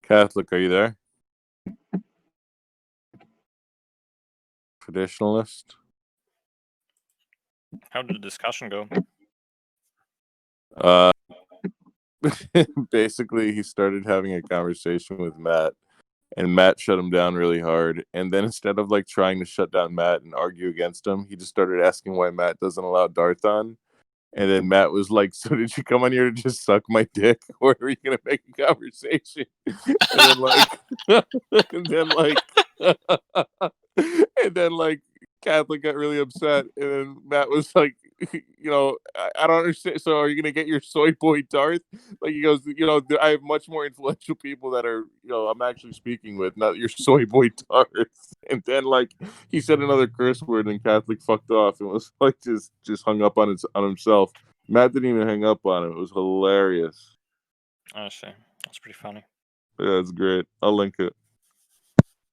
Catholic, are you there? Traditionalist? How did the discussion go? Basically, he started having a conversation with Matt, and Matt shut him down really hard. And then instead of like trying to shut down Matt and argue against him, he just started asking why Matt doesn't allow Darth on. And then Matt was like, "So did you come on here to just suck my dick, or are you gonna make a conversation?" And then like, and then like, and then like, Catholic got really upset, and then Matt was like, I don't understand. So are you gonna get your soy boy Darth? Like he goes, I have much more influential people that are, I'm actually speaking with, not your soy boy Darth. And then like he said another curse word, and Catholic fucked off and was like just hung up on himself. Matt didn't even hang up on him. It was hilarious. I see. That's pretty funny. Yeah, it's great. I'll link it.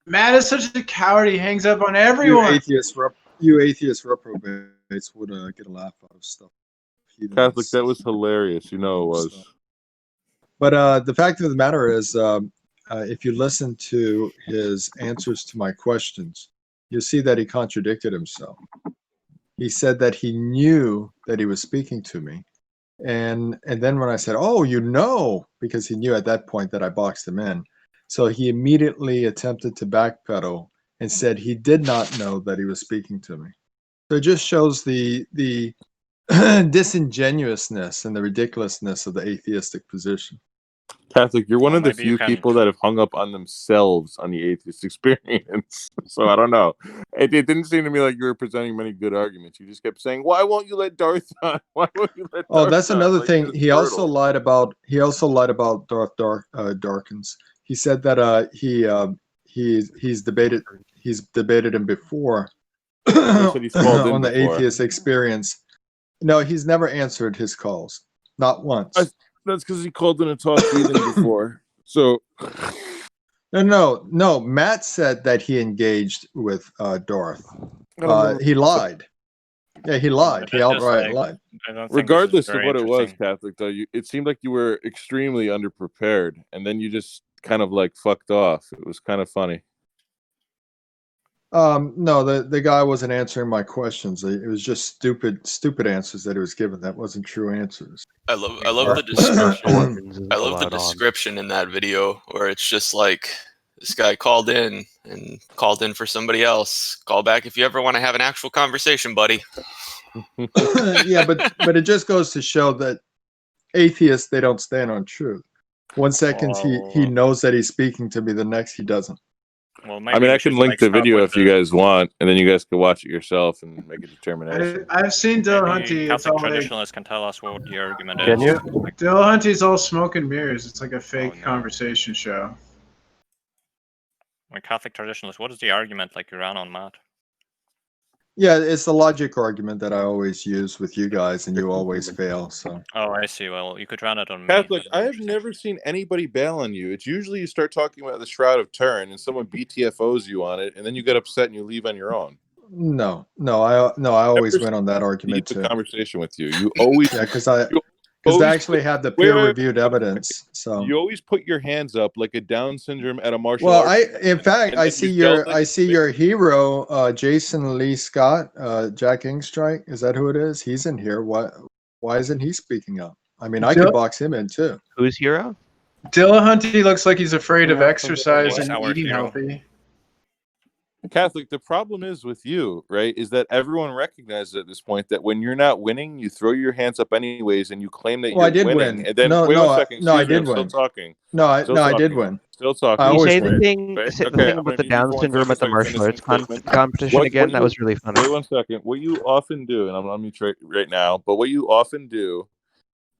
Matt is such a coward. He hangs up on You everyone. atheist reprobates would get a laugh out of stuff. Catholic, that was hilarious. You know it was. But the fact of the matter is, if you listen to his answers to my questions, you'll see that he contradicted himself. He said that he knew that he was speaking to me. And then when I said, "Oh, because he knew at that point that I boxed him in. So he immediately attempted to backpedal and said he did not know that he was speaking to me. So it just shows the disingenuousness and the ridiculousness of the atheistic position. Catholic, you're one Well, of the maybe you few can people that have hung up on themselves on the atheist experience. So I don't know. It didn't seem to me like you were presenting many good arguments. You just kept saying, "Why won't you let Darth on? Why won't you let?" Oh, Darth that's on?" another Like, thing. just He also brutal. lied about. Darth Darkins. He said that he's debated him before He said he's called in on the before. atheist experience. No, he's never answered his calls, not once. That's because he called in and talked heathen before. So No. Matt said that he engaged with Darth. He lied. Yeah, he lied. He That's just outright like, lied. I don't think this is Regardless of very what it was, interesting. Catholic, though, it seemed like you were extremely underprepared, and then you just kind of like fucked off. It was kind of funny. No, the guy wasn't answering my questions. It was just stupid answers that he was given. That wasn't true answers. I love the description. I love the description in that video where it's just like this guy called in for somebody else. Call back if you ever want to have an actual conversation, buddy. Yeah, but it just goes to show that atheists, they don't stand on truth. One second he knows that he's speaking to me, the next he doesn't. Well, I mean, I can link the video if you guys want, and then you guys can watch it yourself and make a determination. I've seen Dillahunty. It's Catholic all like, traditionalists can tell us what the argument Can is. you? Dillahunty's all smoke and mirrors. It's like a fake conversation show. Like Catholic traditionalists, what is the argument like you ran on, Matt? Yeah, it's the logic argument that I always use with you guys, and you always fail. So. Oh, I see. Well, you could run it on me. Catholic, I have never seen anybody bail on you. It's usually you start talking about the Shroud of Turin, and someone BTFOs you on it, and then you get upset and you leave on your own. No, I always win on that argument too. Conversation with you, you always because I actually have the peer-reviewed evidence. So you always put your hands up like a Down syndrome at a martial well, arts. in fact, I see your hero, Jason Lee Scott, Jack Ingstrike. Is that who it is? He's in here. Why isn't he speaking up? I mean, I could box him in too. Who's hero? Dillahunty looks like he's afraid of exercise and eating healthy. Catholic, the problem is with you, right, is that everyone recognizes at this point that when you're not winning, you throw your hands up anyways and you claim that you're I did winning. win. And then, No, wait no, 1 second. no, I Excuse me, did I'm win. Still talking. I did win. Still talking. I You always say win. the thing, Right? the Okay, thing I'm about the gonna Down give you syndrome at the 1 martial arts second. competition again. That was really funny. Wait 1 second. What you often do, and I'm on mute right now, but what you often do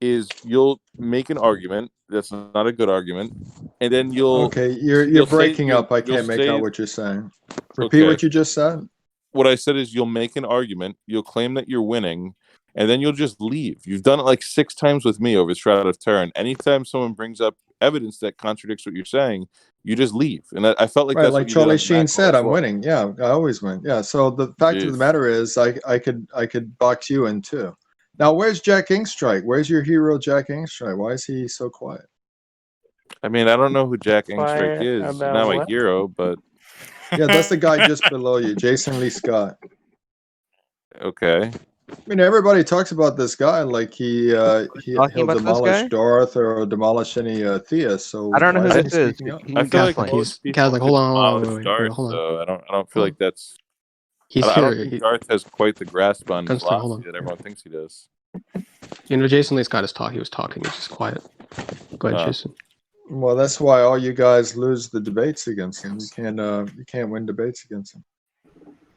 is you'll make an argument that's not a good argument, and then you'll you're breaking up. I can't make out what you're saying. Repeat what you just said. What I said is you'll make an argument, you'll claim that you're winning, and then you'll just leave. You've done it like 6 times with me over Shroud of Turin. Anytime someone brings up evidence that contradicts what you're saying, you just leave. And I felt like that's like what you Charlie did Sheen said, I'm winning. Yeah, I always win. Yeah. So the fact of the matter is, I could box you in too. Now, where's Jack Ingstrike? Where's your hero, Jack Ingstrike? Why is he so quiet? I mean, I don't know who Jack Ingstrike is. He's not my hero, but yeah, that's the guy just below you, Jason Lee Scott. Okay. I mean, everybody talks about this guy like he'll demolish Darth or demolish any theists. So I don't know who this is. I feel like he's Catholic. Hold on, Darth, hold on. so I don't feel like that's. He's I don't here. think Darth has quite the grasp on Hold philosophy on. that everyone thinks he does. You know, Jason Lee Scott is talking. He was talking. He's just quiet. Go ahead, Jason. Well, that's why all you guys lose the debates against him. You can't win debates against him.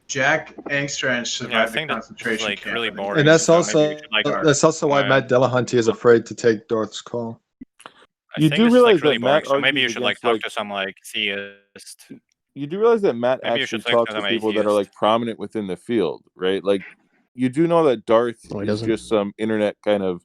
Jack Angstrom survived the concentration camp. Really boring. And that's so also why Matt Dillahunty is afraid to take Darth's call. You do realize that Matt so maybe you should like talk to some like theist. You do realize that Matt Maybe actually talks to people that are like prominent within the field, right? Like you do know that Darth is just some internet kind of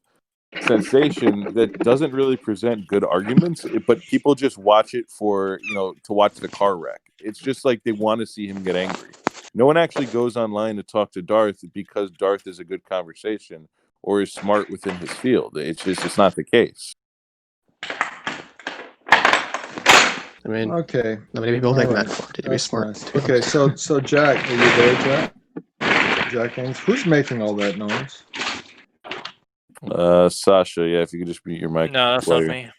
sensation that doesn't really present good arguments, but people just watch it for, to watch the car wreck. It's just like they want to see him get angry. No one actually goes online to talk to Darth because Darth is a good conversation or is smart within his field. It's not the case. I mean, okay. Not many people think that to be smart. Nice. Okay, so Jack, are you there, Jack? Jack Haynes, who's making all that noise? Sasha, yeah, if you could just mute your mic. No, that's not me.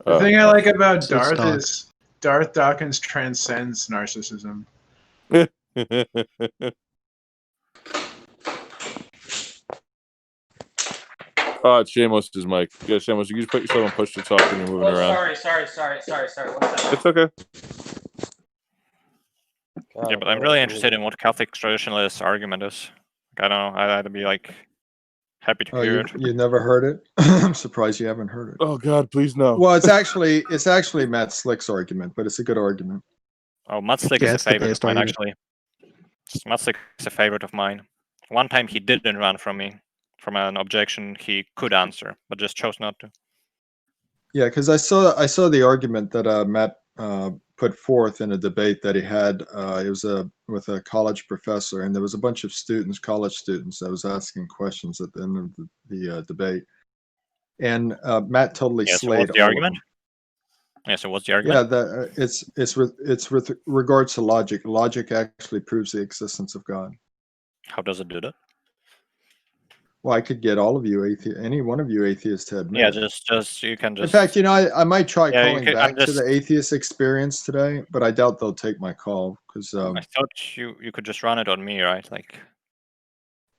The thing I like about Darth is Darth Dawkins transcends narcissism. Oh, it's Shamos' mic. Yeah, Shamos, you just put yourself on push to talk and you're moving around. Sorry. 1 second. It's okay. Yeah, but I'm really interested in what Catholic traditionalist argument is. I don't know. I'd be like happy to hear it. You never heard it? I'm surprised you haven't heard it. Oh God, please no. Well, it's actually Matt Slick's argument, but it's a good argument. Oh, Matt Slick is a favorite of mine, actually. Matt Slick is a favorite of mine. One time he didn't run from me, from an objection he could answer, but just chose not to. Yeah, because I saw the argument that Matt put forth in a debate that he had. It was with a college professor, and there was a bunch of students, college students, that was asking questions at the end of the debate. And Matt totally Yeah, so slayed what's the all argument? of them. Yeah, so what's the argument? Yeah, it's with regards to logic. Logic actually proves the existence of God. How does it do that? Well, I could get all of you any one of you atheists to admit Yeah, it. just you can just. In fact, I might try Yeah, you calling can, back to the atheist experience today, but I doubt they'll take my call because. I thought you could just run it on me, right? Like.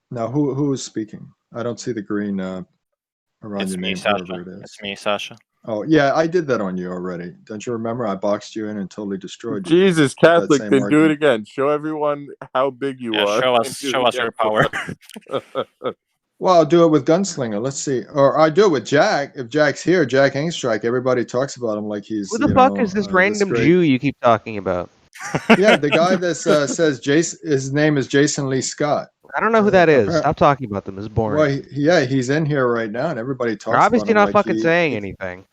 Now, who is speaking? I don't see the green around It's your me, name, Sasha. whoever it is. It's me, Sasha. Oh yeah, I did that on you already. Don't you remember? I boxed you in and totally destroyed you. Jesus, That Catholic, same then do it argument. again. Show everyone how big you Yeah, are. show and us do show it us your again power. for us. Well, I'll do it with Gunslinger. Let's see, or I do it with Jack. If Jack's here, Jack Angstrike. Everybody talks about him like he's Who the fuck is this random great. Jew you keep talking about? Yeah, the guy that says Jason. His name is Jason Lee Scott. I don't know who that is. Stop talking about them. This is boring. Well, yeah, he's in here right now, and everybody talks They're obviously about him not fucking saying anything.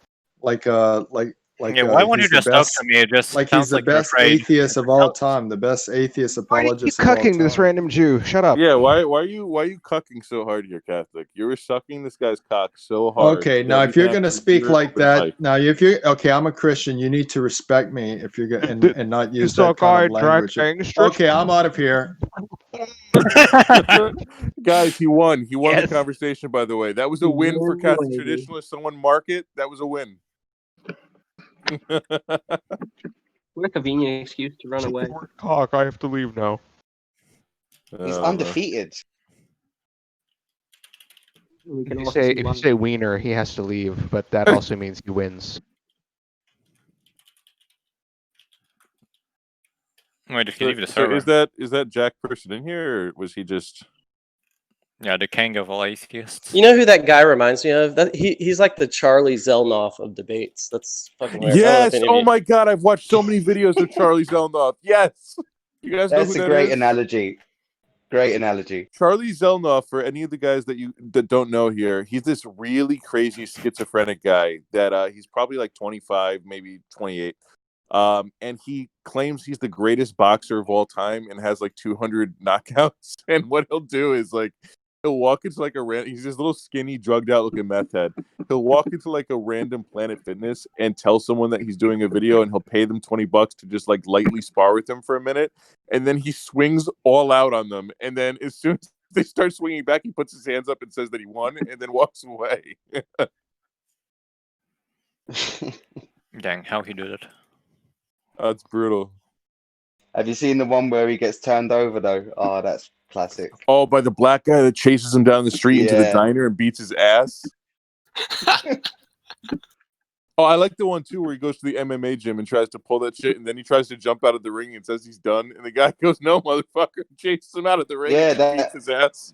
Yeah, why won't you he's the just talk best, to me? It just like sounds he's the like you're best afraid. atheist of all time, the best atheist Why do you apologist keep of all cucking this time. random Jew? Shut up. Yeah, why are you cucking so hard here, Catholic? You were sucking this guy's cock so hard. Okay, that now he if you're can gonna actually speak hear like open that, mic. now if you're okay, I'm a Christian. You need to respect me if you're gonna and not use saw that kind of guy language. Okay, I'm out of here. Guys, he won. He won Yes. the conversation, by the way. That was a win for Catholic traditionalists. Someone mark it. That was a win. What a convenient excuse to run away. Cock, I have to leave now. He's undefeated. We can If also see you why. say wiener, he has to leave, but that also means he wins. Wait, if you leave the So server. is that Jack person in here, or was he just? Yeah, the king of all atheists. You know who that guy reminds me of? That he's like the Charlie Zelnoff of debates. That's fucking hilarious. Yes. Oh my God, I've watched so many videos of Charlie Zelnoff. Yes. You guys know who That's a that great is? analogy. Great analogy. Charlie Zelnoff, for any of the guys that don't know here, he's this really crazy schizophrenic guy that he's probably like 25, maybe 28. And he claims he's the greatest boxer of all time and has like 200 knockouts. And what he'll do is like he'll walk into like he's this little skinny, drugged out looking meth head. He'll walk into like a random Planet Fitness and tell someone that he's doing a video, and he'll pay them $20 to just like lightly spar with him for a minute. And then he swings all out on them. And then as soon as they start swinging back, he puts his hands up and says that he won and then walks away. Dang, how he did it. That's brutal. Have you seen the one where he gets turned over though? Oh, that's classic. Oh, by the black guy that chases him down the street into the diner and beats his ass. Oh, I like the one too where he goes to the MMA gym and tries to pull that shit, and then he tries to jump out of the ring and says he's done, and the guy goes, "No, motherfucker!" chases him out of the ring and beats his ass.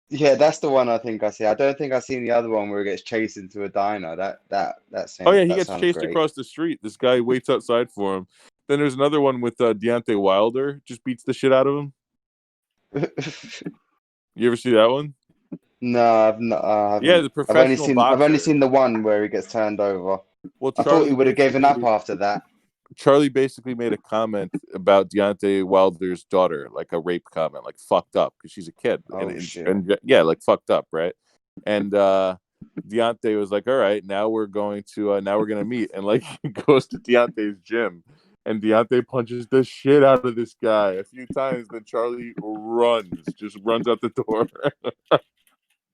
Yeah, that's the one I think I see. I don't think I've seen the other one where he gets chased into a diner. That Oh yeah, he gets chased across the street. This guy waits outside for him. Then there's another one with Deontay Wilder, just beats the shit out of him. You ever see that one? No, I've not. Yeah, the professional boxer. I've only seen the one where he gets turned over. Well, I thought he would have given up after that. Charlie basically made a comment about Deontay Wilder's daughter, like a rape comment, like fucked up because she's a kid. And yeah, like fucked up, right? And Deontay was like, "All right, now we're going to meet," and like he goes to Deontay's gym, and Deontay punches the shit out of this guy a few times. Then Charlie just runs out the door.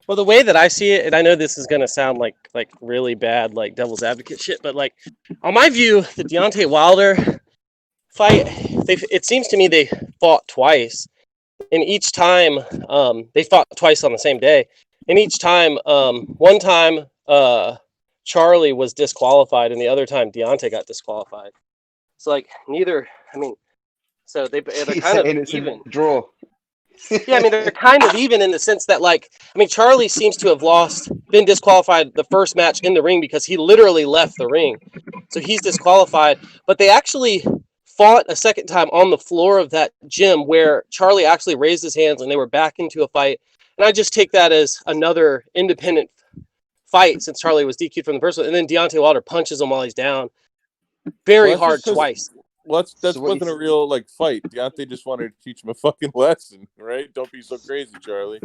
Well, the way that I see it, and I know this is gonna sound like really bad, like devil's advocate shit, but like on my view, the Deontay Wilder fight, it seems to me they fought twice, and each time they fought twice on the same day, and each time, one time Charlie was disqualified, and the other time Deontay got disqualified. So like neither, I mean, so they're kind of even. Draw. Yeah, I mean, they're kind of even in the sense that, like, I mean, Charlie seems to have been disqualified the first match in the ring because he literally left the ring. So he's disqualified. But they actually fought a second time on the floor of that gym where Charlie actually raised his hands and they were back into a fight. And I just take that as another independent fight since Charlie was DQ'd from the first one. And then Deontay Wilder punches him while he's down. very Well, hard twice. Well, that So what wasn't a you, real like fight. Deontay just wanted to teach him a fucking lesson, right? Don't be so crazy, Charlie.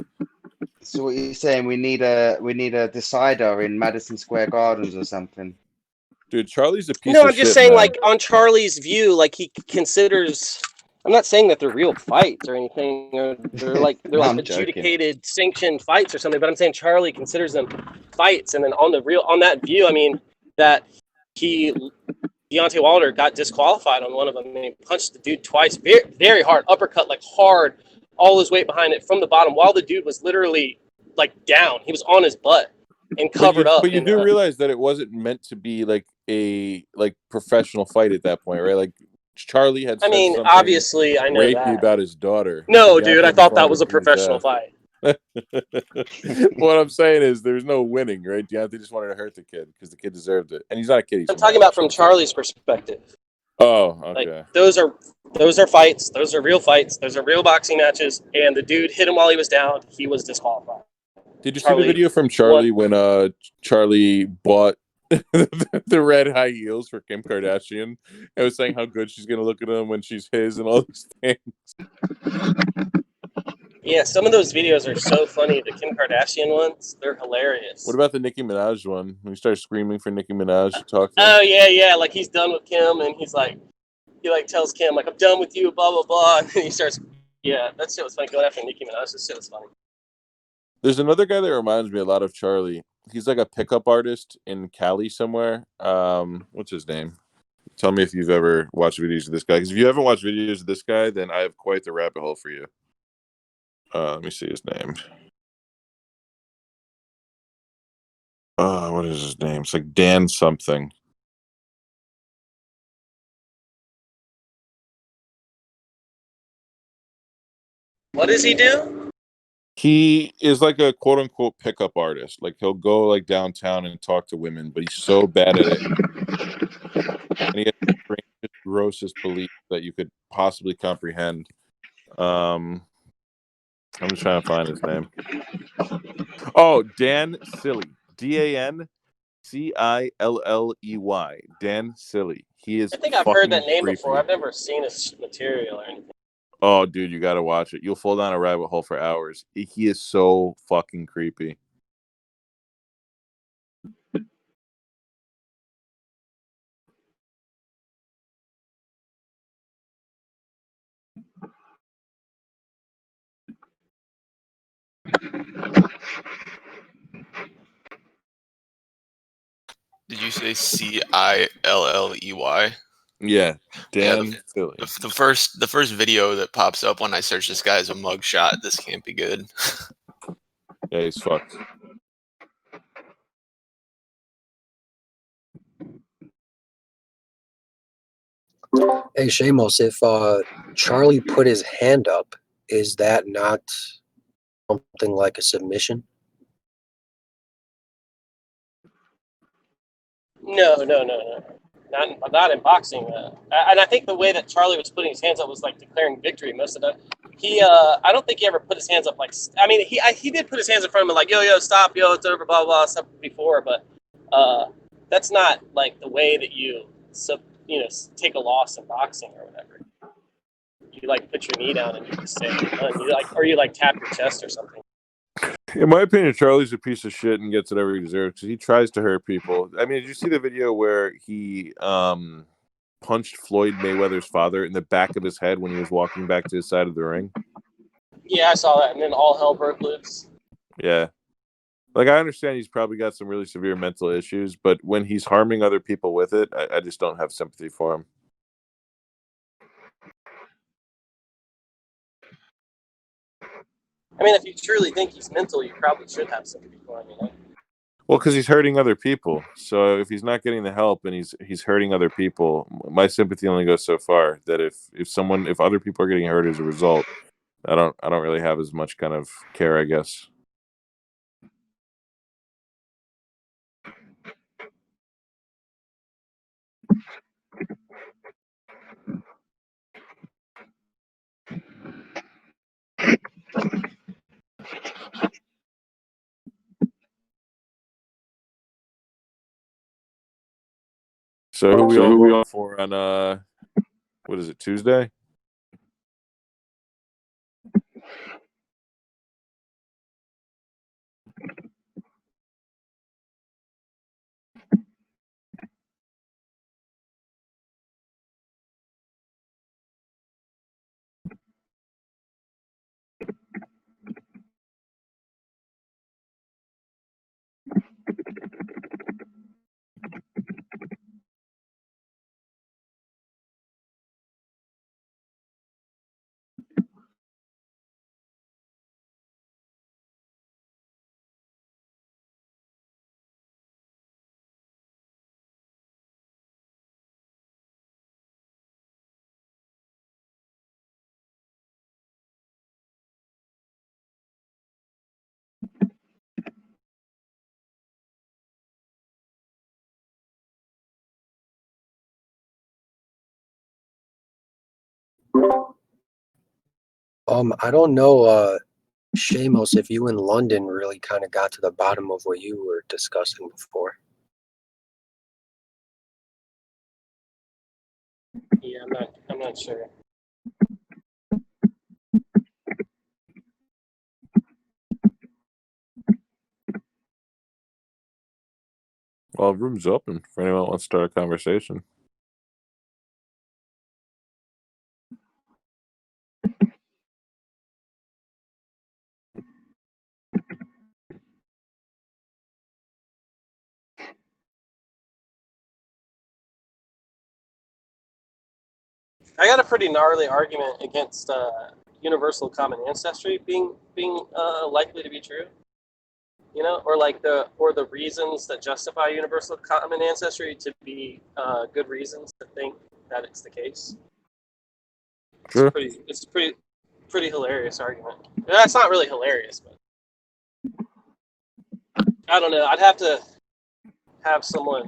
so what you're saying? We need a decider in Madison Square Gardens or something. Dude, Charlie's a piece No, of I'm just shit, saying, man. like, on Charlie's view, like, he considers. I'm not saying that they're real fights or anything, or they're like I'm joking. adjudicated, sanctioned fights or something. But I'm saying Charlie considers them fights, and then on that view, I mean that Deontay Wilder got disqualified on one of them, and he punched the dude twice, very, very hard, uppercut, like hard, all his weight behind it from the bottom, while the dude was literally like down. He was on his butt and covered up. But you do realize that it wasn't meant to be like a professional fight at that point, right? Like Charlie had. I mean, obviously, I know rapey that about his daughter. No, dude, I thought that was a professional fight. What I'm saying is, there's no winning, right? Deontay just wanted to hurt the kid because the kid deserved it, and he's not a kid. I'm talking about from Charlie's perspective. Oh, okay. Like, those are fights. Those are real fights. Those are real boxing matches. And the dude hit him while he was down. He was disqualified. Did you see the video from Charlie when Charlie bought the red high heels for Kim Kardashian? I was saying how good she's gonna look at them when she's his and all these things. Yeah, some of those videos are so funny. The Kim Kardashian ones, they're hilarious. What about the Nicki Minaj one? When he starts screaming for Nicki Minaj to talk to him? Oh yeah, like he's done with Kim, and he tells Kim like, I'm done with you, blah blah blah, and then he starts. Yeah, that shit was funny. Going after Nicki Minaj, that shit was funny. There's another guy that reminds me a lot of Charlie. He's like a pickup artist in Cali somewhere. What's his name? Tell me if you've ever watched videos of this guy. Because if you haven't watched videos of this guy, then I have quite the rabbit hole for you. Let me see his name. What is his name? It's like Dan something. What does he do? He is like a quote unquote pickup artist. Like he'll go like downtown and talk to women, but he's so bad at it. And he has the strangest, grossest beliefs that you could possibly comprehend. I'm just trying to find his name. Oh, Dan Silly. DANCILLEY. Dan Silly. He is. I think I've heard that name creepy. before. I've never seen his material or anything. Oh, dude, you got to watch it. You'll fall down a rabbit hole for hours. He is so fucking creepy. Did you say CILLEY? Yeah, Dan Silly. The first video that pops up when I search this guy is a mugshot. This can't be good. Yeah, he's fucked. Hey, Shamos, if Charlie put his hand up, is that not something like a submission? No. Not in boxing. And I think the way that Charlie was putting his hands up was like declaring victory most of the time. I don't think he ever put his hands up like. I mean, he did put his hands in front of him like, yo, stop, yo, it's over, blah blah, stuff before. But that's not like the way that you take a loss in boxing or whatever. You like put your knee down and you just say, you tap your chest or something. In my opinion, Charlie's a piece of shit and gets whatever he deserves because he tries to hurt people. I mean, did you see the video where he punched Floyd Mayweather's father in the back of his head when he was walking back to his side of the ring? Yeah, I saw that, and then all hell broke loose. Yeah. Like, I understand he's probably got some really severe mental issues, but when he's harming other people with it, I just don't have sympathy for him. I mean, if you truly think he's mental, you probably should have sympathy for him, you know? Well, because he's hurting other people. So if he's not getting the help and he's hurting other people, my sympathy only goes so far. That if other people are getting hurt as a result, I don't really have as much kind of care, I guess. So who we all going for on what is it, Tuesday? I don't know, Seamus, if you in London really kind of got to the bottom of what you were discussing before. Yeah, I'm not sure. Well, room's open for anyone who wants to start a conversation. I got a pretty gnarly argument against universal common ancestry being likely to be true. You know, or the reasons that justify universal common ancestry to be good reasons to think that it's the case. Sure. It's a pretty hilarious argument. That's not really hilarious, but I don't know. I'd have to have someone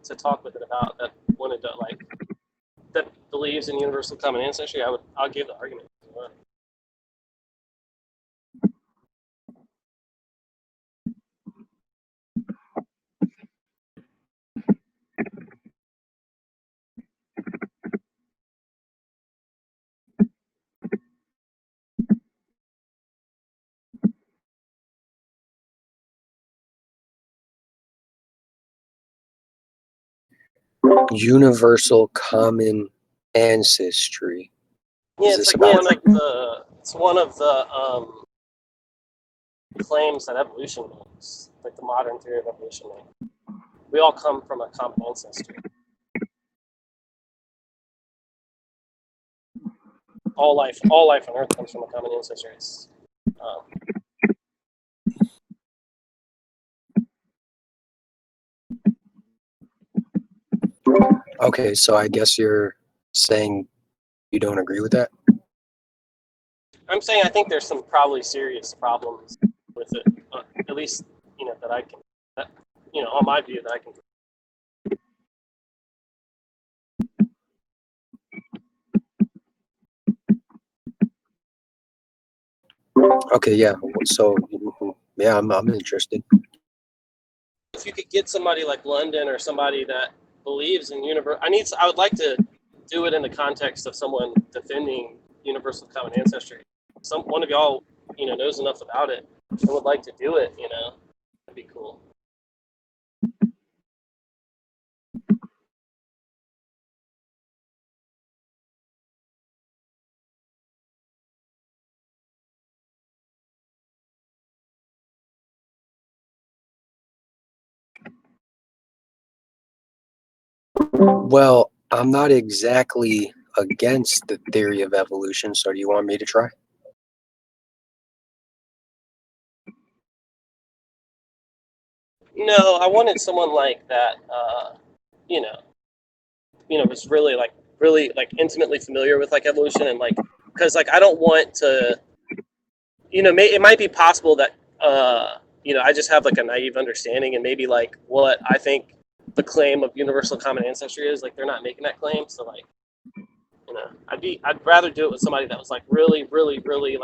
to talk with it about that wanted to that believes in universal common ancestry. I'll give the argument. Universal common ancestry. Yeah, Is it's this like about one of the claims that evolution makes, like the modern theory of evolution. We all come from a common ancestor. All life on Earth comes from a common ancestor. It's, Okay, so I guess you're saying you don't agree with that? I'm saying I think there's some probably serious problems with it, at least that I can, on my view that I can. Okay, yeah. So yeah, I'm interested. If you could get somebody like London or somebody that believes in I would like to do it in the context of someone defending universal common ancestry. One of y'all, knows enough about it and would like to do it. That'd be cool. Well, I'm not exactly against the theory of evolution, so do you want me to try? No, I wanted someone like that, was really intimately familiar with evolution and because I don't want to, it might be possible that, I just have a naive understanding and maybe what I think the claim of universal common ancestry is, they're not making that claim. So I'd rather do it with somebody that was really, really, really